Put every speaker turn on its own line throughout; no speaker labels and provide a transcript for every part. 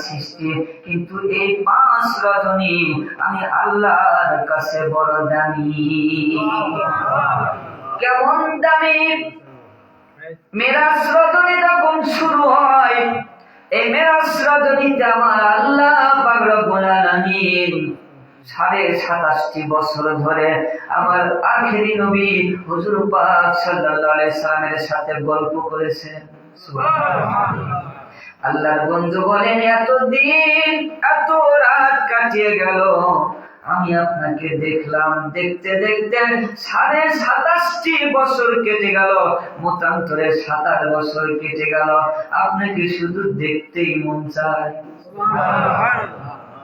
সৃষ্টি, কিন্তু এই 5 রজনী আমি আল্লাহর কাছে বড় দামি। কেমন দামি? মেরাজ রজনী যখন শুরু হয়, এই মেরাজ রজনীতে আমার আল্লাহ পাক রব্বুল আলামিন 27.5 বছর ধরে আমার আখেরি নবী হুজুর পাক সাল্লাল্লাহু আলাইহি সাল্লামের সাথে গল্প করেছেন। সুবহানাল্লাহ। আল্লাহর বন্ধু বলেন, এত দিন এত রাত কাটিয়ে গেল, আমি আপনাকে দেখলাম, দেখতে দেখতে 27.5 বছর কেটে গেল, মতান্তরে 27 বছর কেটে গেল, আপনাকে শুধু দেখতেই মন চায়।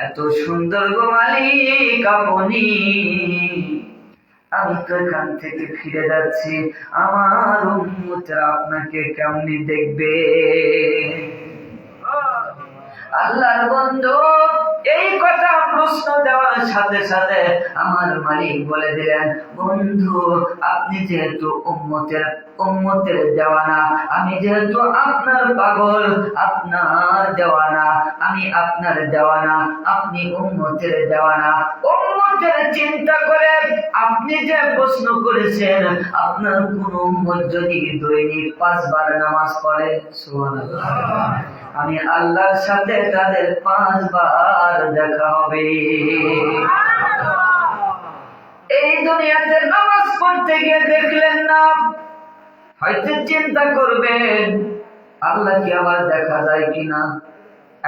এত সুন্দর গো মালিক আপনি। আমি তো এখান থেকে ফিরে যাচ্ছি, আমার উম্মতরা আপনাকে কেমনি দেখবে? আল্লাহর বন্ধু এই কথা প্রশ্ন দেওয়ার সাথে সাথে আমার মালিক বলে দিলেন, বন্ধু আপনি যেহেতু উম্মতের দেওয়ানা, আমি যেহেতু আপনার পাগল, আপনার দেওয়ানা, আমি আপনার দেওয়ানা, আপনি উম্মতের দেওয়ানা। উম্মতের চিন্তা করে আপনি যে প্রশ্ন করেছেন, আপনার কোন উম্মত যদি দৈনিক 5 বার নামাজ পড়ে, সুবহানাল্লাহ, আমি আল্লাহর সাথে তাদের 5 বার দেখা হবে। এই দুনিয়াতে নামাজ পড়তে গিয়ে দেখলেন না, হয়তো চিন্তা করবেন আল্লাহ কি আবার দেখা যায় কিনা।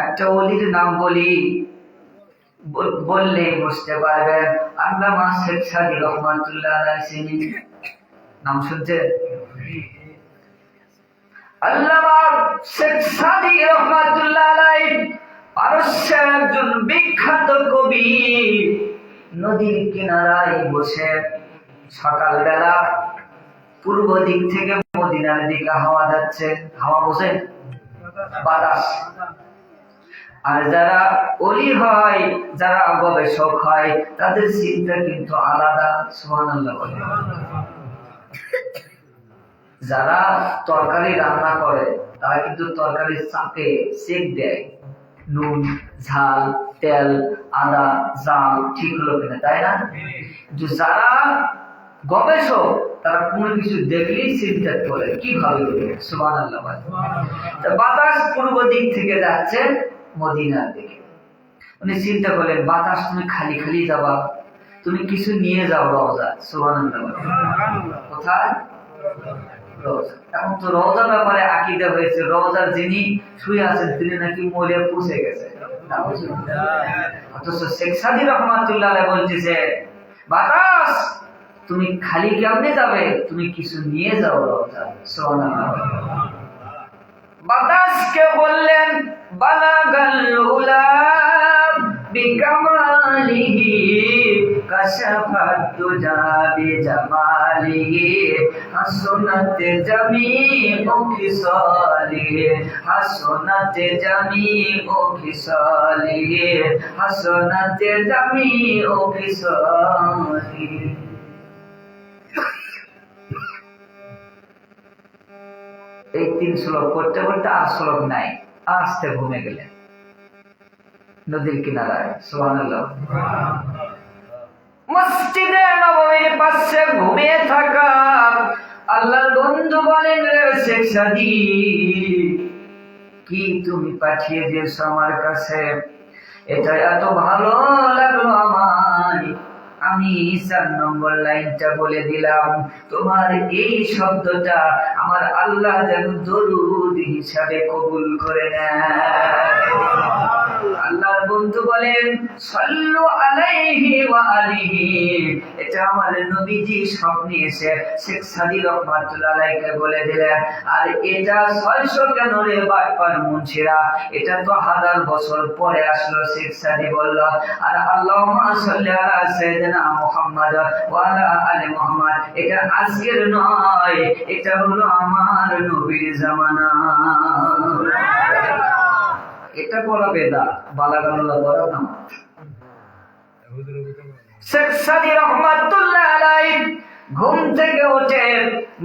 একটা ওলির নাম বললে বুঝতে পারবেন। আল্লামা শেখ সাদী রহমাতুল্লাহ আলাইহি, নাম শুনছেন? আল্লামা শেখ সাদী রহমাতুল্লাহ আলাইহি পারস্যের একজন বিখ্যাত কবি। নদীর কিনারায় বসে সকালবেলা পূর্ব দিক থেকে মদিনার দিকে হাওয়া যাচ্ছে, হাওয়া বোঝেন, বাতাস। আর যারা ওলি হয়, যারা গবেষক হয়, তাদের চিন্তা কিন্তু আলাদা। সুবহানাল্লাহ। যারা তরকারি রান্না করে তারা কিন্তু তরকারির চাপে সেক দেয়, নুন, ঝাল, তেল, আদা, জাল ঠিক হলো কিনা, তাই না? কিন্তু যারা গবেষক তারা কোনো কিছু দেখলেই চিন্তা করে কিভাবে হবে। সুবহানাল্লাহ। বাতাস পূর্ব দিক থেকে যাচ্ছে মদিনার দিকে। উনি চিন্তা করলেন, বাতাস তুমি খালি খালি যাবা, তুমি কিছু নিয়ে যাও রওজা। সুবহানাল্লাহ। কোথায়? রওজা। এখন তো রওজার ব্যাপারে আকীদা হয়েছে, রওজার যিনি শুয়ে আছেন তিনি নাকি মরে পৌঁছে গেছে। অথচ শেখ সাদী রহমাতুল্লাহ আলাইহি বলতেছে, বাতাস তুমি খালি কেমনে যাবে, তুমি কিছু নিয়ে যাও রওজা। সুবহানাল্লাহ। বাতাসকে বললেন, বালাগাল উলা বিকামালিহি কাশাফাত দুজা বিজামালিহি হাসনাত জামিউ খিসালিহি হাসনাত জামিউ খিসালিহি হাসনাত জামিউ খিসালিহি। এই 3 শ্লোক পড়তে পড়তে আর শ্লোক নাই, আস্তে ঘুমে গেলেন নদীর কিনারায়। সুবহানাল্লাহ। মসজিদে নববীর পাশে ঘুমিয়ে থাকা আল্লাহর বন্ধু বলেন, শেখ সাদী কি তুমি পাঠিয়ে দিয়েছো আমার কাছে, এটা এত ভালো লাগলো আমায়, আমি 4 নম্বর লাইনটা বলে দিলাম, তোমার এই শব্দটা আমার আল্লাহ যেন দরুদ হিসাবে কবুল করে নেয়। আল্লাহর বন্ধু বলেন, সাল্লু আলাইহি ওয়া আলিহি, এটা আমার নবীজি স্বপ্নে এসে শেখ সাদী রহমাতুল্লাহ আলাইহিকে বলে দিলেন। আর এটা 600 কেন রে বাটপার মুন্সিরা, এটা তো 1000 বছর পরে আসলো। শেখ সাদী বলল, আর আল্লাহুম্মা সাল্লি আলা সাইয়্যিদিনা মুহাম্মদ ওয়া আলা আলি মুহাম্মদ, এটা আজকের নয়, এটা হলো আমার নবীর জামানা। এটা বলা বেদা, বালাগানুল্লাহ বলা না। শেখ সাদী রহমাতুল্লাহ আলাইহি ঘুম থেকে উঠে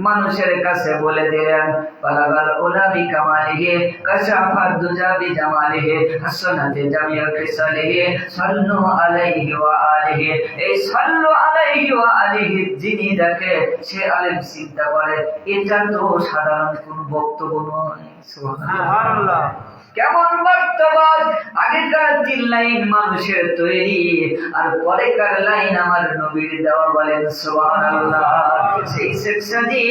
মানুষের কাছে বলে দিলেন, বালাগাল উলা বিকামালিহি কাশাফাদ দুজা বিজামালিহি হাসানাতে জামিয়া ফিসালিহি সাল্লু আলাইহি ওয়া আলিহি। এই সাল্লু আলাইহি ওয়া আলিহি যিনি দেখে সে আলেম চিন্তা করে এটা তো সাধারণ কোনো বক্তব্য নয়। সুবহানাল্লাহ। কেমন বক্তব্য! আগেকার 3 লাইন মানুষের তৈরি আর পরেকার লাইন আমার নবীর দেওয়া, বলেন সুবহানাল্লাহ। সেই শেখ সাদী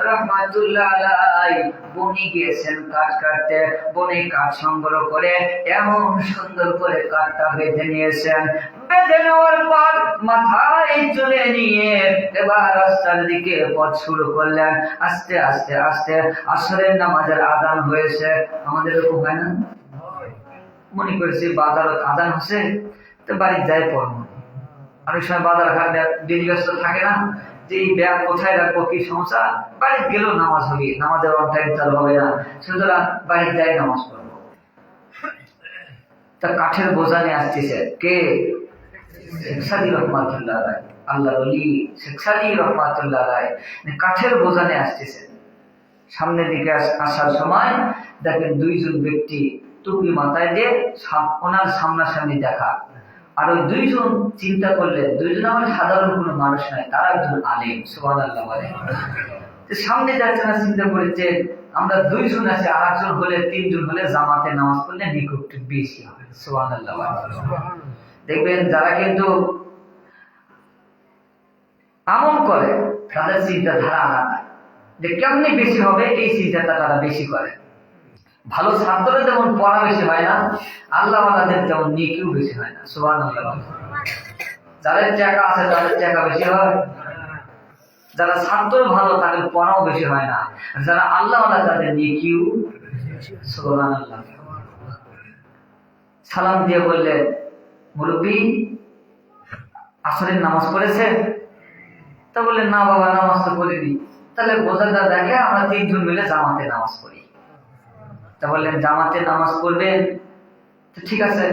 রাহমাতুল্লাহ আলাইহি বনে গিয়েছেন কাঠ কাটতে, বনে কাঠ সংগ্রহ করে এমন সুন্দর করে কাঠটা বেঁধে নিয়েছেন। বেঁধে নেওয়ার পর মাথায় তুলে নিয়ে এবার রাস্তার দিকে পথ শুরু করলেন। আস্তে আস্তে আস্তে আসরের নামাজের আযান হয়েছে। আমাদের এরকম হয় না? মনে করেছি বাজার আযান হচ্ছে তো বাড়ি যাই পড়বো। অনেক সময় বাজার ঘাটে দিন ব্যস্ত থাকে না, যে এই ব্যাগ কোথায় রাখবো, কি সমস্যা, বাড়ি গেলেও নামাজ হবে, নামাজের অন টাইম চালু হবে না, সুতরাং বাড়ি যাই নামাজ পড়বো। তা কাঠের বোঝা নিয়ে আসতেছে কে? শেখ সাদী রাহমাতুল্লাহ আলাইহি, আল্লাহর ওলি শেখ সাদী রাহমাতুল্লাহ আলাইহি কাঠের বোঝা নিয়ে আসতেছে। সামনের দিকে আসার সময় দেখেন 2 জন ব্যক্তি টুপি মাথায় দিয়ে ওনার সামনাসামনি দেখা। আর ওই 2 জন চিন্তা করলে 2 জন আমার সাধারণ কোনো মানুষ নয়, তারা একজন আলেম। সুবহানাল্লাহ বলে। সামনে যাচ্ছে না, চিন্তা করেছে আমরা 2 জন আছি, আর একজন হলে 3 জন হলে জামাতে নামাজ পড়লে নিকটটু বেশি হবে। সুবহানাল্লাহ। দেখবেন যারা কিন্তু আমল করে তাদের চিন্তাধারা আলাদা, যে কেমনি বেশি হবে এই চিন্তাটা তারা বেশি করে। ভালো ছাত্ররা যেমন পড়া বেশি হয় না, আল্লাহওয়ালাদের তেমন নেকিও বেশি হয় না। সুবহানাল্লাহ। যাদের টাকা আছে তাদের টাকা বেশি হয়, যারা ছাত্র ভালো তাদের পড়াও বেশি হয় না, আর যারা আল্লাহওয়ালা তাদের নেকিও। সুবহানাল্লাহ। সালাম দিয়ে বললেন, মুরব্বী আসরের নামাজ পড়েছেন? তা বললেন, না বাবা নামাজ তো পড়িনি। তাহলে বোঝাটা দেখে আমরা 3 জন মিলে জামাতে নামাজ পড়ি। তা বললেন, জামাতে নামাজ পড়বেন? তো ঠিক আছে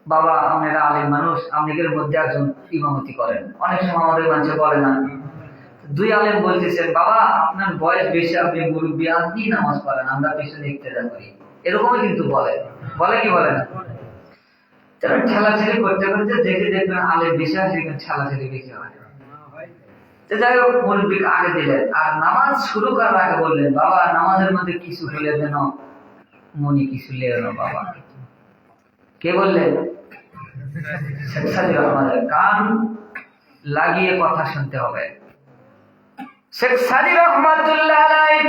বাবা, আপনারা আলেম মানুষ, আপনাদের মধ্যে একজন ইমামতি করেন। অনেক সময় আমাদের মানুষ বলে না, 2 আলেম বলতেছেন, বাবা আপনার বয়স বেশি, আপনি মুরব্বী, আপনি নামাজ পড়েন, আমরা পিছনে ইক্তেদা করি। এরকমই কিন্তু বলে কি বলে না? তারা ঠেলাঠেলি করতে করতে দেখে দেখবেন আলেম বেশি হয়, সেখানে ঠেলাঠেলি বেশি হয়। যাই হোক, মুরব্বীকে আগে দিলেন, আর নামাজ শুরু করার আগে বললেন, বাবা নামাজের মধ্যে কিছু হলে যেন মনে কিছু লেগে না বাবা। কে বললেন? শেখ সাদী রহমাতুল্লাহ। কান লাগিয়ে কথা শুনতে হবে। শেখ সাদী রহমাতুল্লাহ আলাইহি